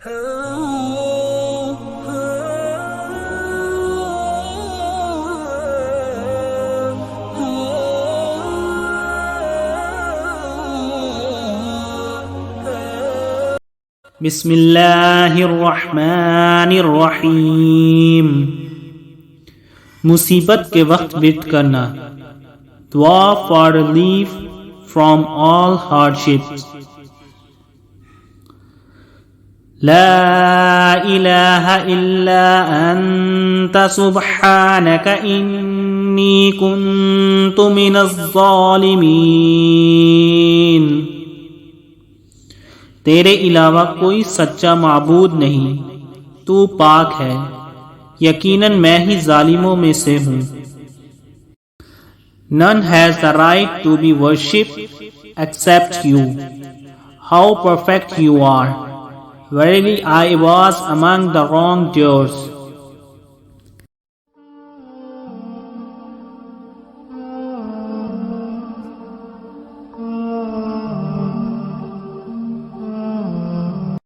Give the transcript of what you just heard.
बिस्मिल्लाहिर्रहमानिर्रहीम। मुसीबत के वक्त विर्द करना। दुआ for relief from all hardships. ला इलाहा इल्ला अंता सुब्हानका इन्नी कुन्तु मिनज़ ज़ालिमीन। तेरे अलावा कोई सच्चा माबूद नहीं, तू पाक है, यकीनन मैं ही जालिमों में से हूँ। None has the right to be worshipped except you. How perfect you are! Verily I was among the wrongdoers.